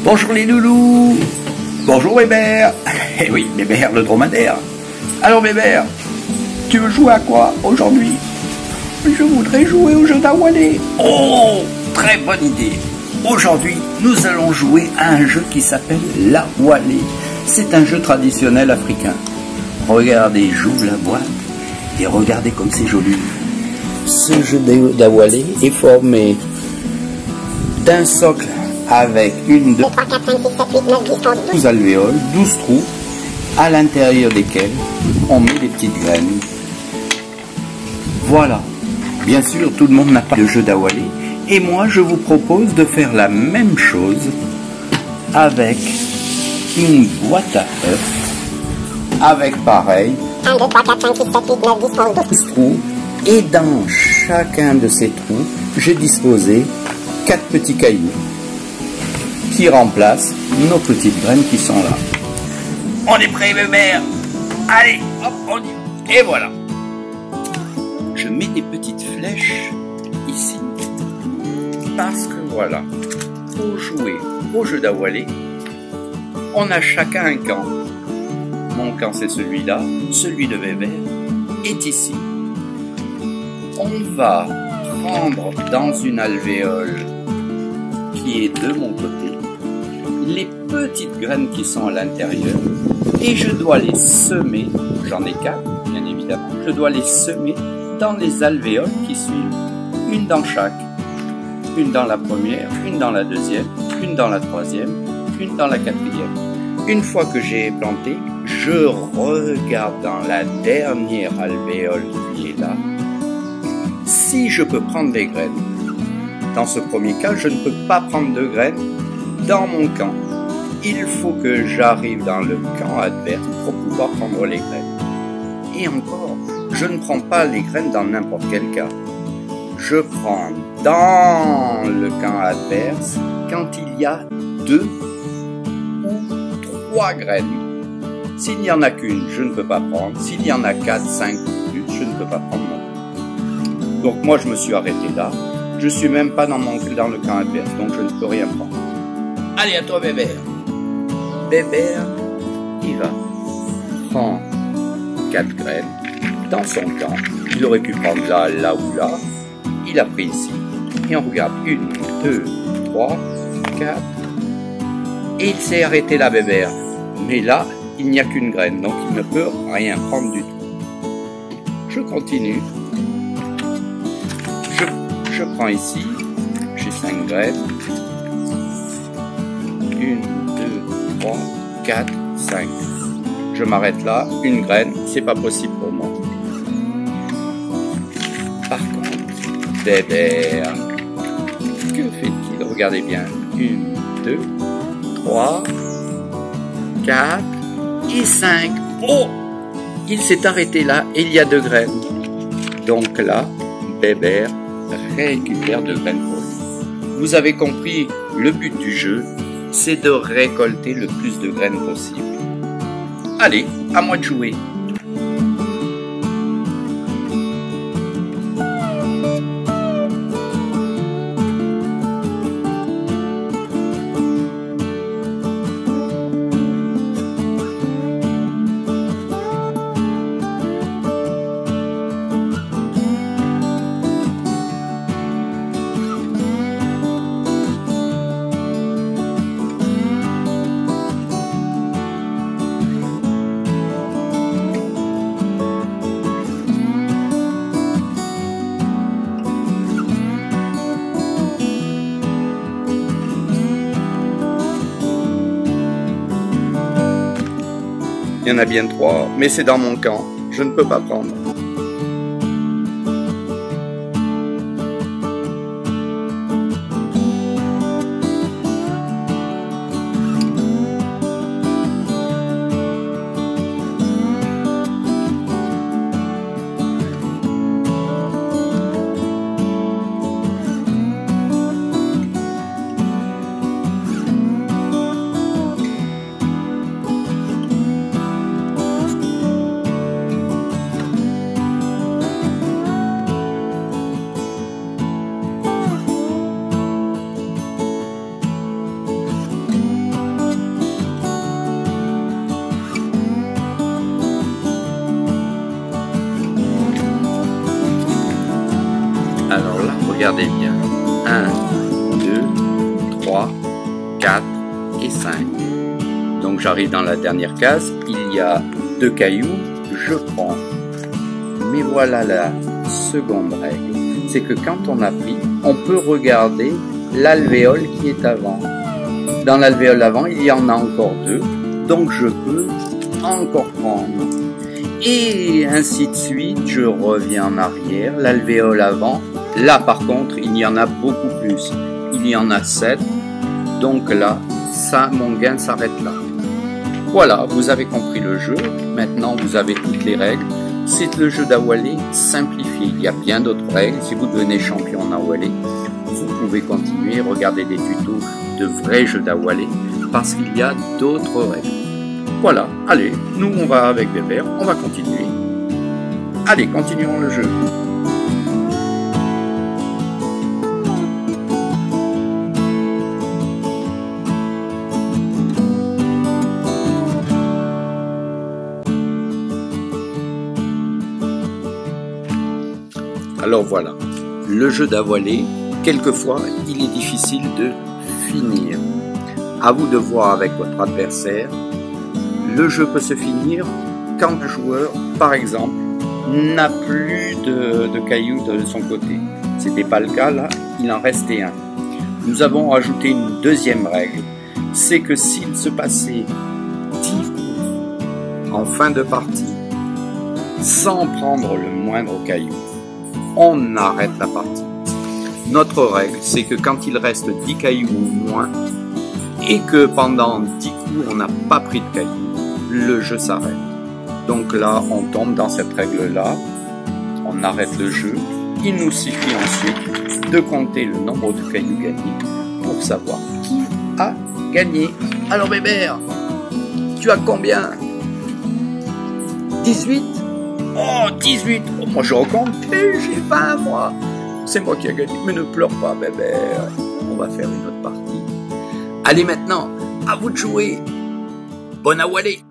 Bonjour les loulous. Bonjour Bébert. Eh oui, Bébert le dromadaire. Alors Bébert, tu veux jouer à quoi aujourd'hui? Je voudrais jouer au jeu d'Awalé. Oh, très bonne idée. Aujourd'hui, nous allons jouer à un jeu qui s'appelle l'Awalé. C'est un jeu traditionnel africain. Regardez, j'ouvre la boîte et regardez comme c'est joli. Ce jeu d'Awalé est formé d'un socle avec 1, 2, 3, 4, 5, 6, 7, 8, 9, 10, 11, 12 alvéoles, 12 trous, à l'intérieur desquels on met des petites graines. Voilà. Bien sûr, tout le monde n'a pas de jeu d'Awalé. Et moi, je vous propose de faire la même chose avec une boîte à œufs, avec pareil, 1, 2, 3, 4, 5, 6, 7, 8, 9, 10, 11, 12 trous. Et dans chacun de ces trous, j'ai disposé 4 petits cailloux qui remplacent nos petites graines qui sont là. On est prêt, Bébert? Allez, hop, on y va. Et voilà. Je mets des petites flèches ici. Parce que voilà, pour jouer au jeu d'Awalé, on a chacun un camp. Mon camp, c'est celui-là. Celui de Bébert est ici. On va prendre dans une alvéole qui est de mon côté les petites graines qui sont à l'intérieur et je dois les semer, j'en ai 4 bien évidemment, je dois les semer dans les alvéoles qui suivent, une dans chaque, une dans la première, une dans la deuxième, une dans la troisième, une dans la quatrième. Une fois que j'ai planté, je regarde dans la dernière alvéole qui est là, si je peux prendre des graines. Dans ce premier cas, je ne peux pas prendre de graines dans mon camp. Il faut que j'arrive dans le camp adverse pour pouvoir prendre les graines. Et encore, je ne prends pas les graines dans n'importe quel cas. Je prends dans le camp adverse quand il y a 2 ou 3 graines. S'il n'y en a qu'une, je ne peux pas prendre. S'il y en a 4, 5 ou plus, je ne peux pas prendre non plus. Donc moi, je me suis arrêté là. Je suis même pas dans le camp adverse, donc je ne peux rien prendre. Allez, à toi, Bébert. Bébert, il va prendre 4 graines dans son camp. Il aurait pu prendre là, là ou là. Il a pris ici. Et on regarde 1, 2, 3, 4. Et il s'est arrêté là, Bébert. Mais là, il n'y a qu'une graine, donc il ne peut rien prendre du tout. Je continue. Je prends ici, j'ai 5 graines, 1, 2, 3, 4, 5. Je m'arrête là, une graine, c'est pas possible pour moi. Par contre, Bébert, que fait-il? Regardez bien, 1, 2, 3, 4 et 5. Oh! Il s'est arrêté là et il y a 2 graines. Donc là, Bébert récupère de graines pour lui. Vous avez compris, le but du jeu, c'est de récolter le plus de graines possible. Allez, à moi de jouer. Il y en a bien 3, mais c'est dans mon camp. Je ne peux pas prendre. regardez bien. 1, 2, 3, 4 et 5. Donc j'arrive dans la dernière case, il y a 2 cailloux, je prends. Mais voilà la seconde règle, c'est que quand on a pris, on peut regarder l'alvéole qui est avant. Dans l'alvéole avant, il y en a encore 2, donc je peux encore prendre. Et ainsi de suite, je reviens en arrière, l'alvéole avant. Là par contre, il y en a beaucoup plus. Il y en a 7, donc là, ça, mon gain s'arrête là. Voilà, vous avez compris le jeu. Maintenant, vous avez toutes les règles. C'est le jeu d'Awalé simplifié. Il y a bien d'autres règles. Si vous devenez champion en Awalé, vous pouvez continuer, regarder des tutos de vrais jeux d'Awalé parce qu'il y a d'autres règles. Voilà, allez, nous on va avec Bébert, on va continuer. Allez, continuons le jeu. Alors voilà, le jeu d'Awalé, quelquefois il est difficile de finir. À vous de voir avec votre adversaire. Le jeu peut se finir quand le joueur, par exemple, n'a plus de cailloux de son côté. C'était pas le cas là, il en restait un. Nous avons ajouté une deuxième règle, c'est que s'il se passait 10 coups en fin de partie, sans prendre le moindre caillou, on arrête la partie. Notre règle, c'est que quand il reste 10 cailloux ou moins, et que pendant 10 coups on n'a pas pris de cailloux, le jeu s'arrête. Donc là, on tombe dans cette règle-là, on arrête le jeu. Il nous suffit ensuite de compter le nombre de cailloux gagnés pour savoir qui a gagné. Alors Bébert, tu as combien? 18? Oh, 18! Oh, moi je recompte, j'ai 20 moi. C'est moi qui ai gagné, mais ne pleure pas Bébert. On va faire une autre partie. Allez maintenant, à vous de jouer. Bonne Awalé!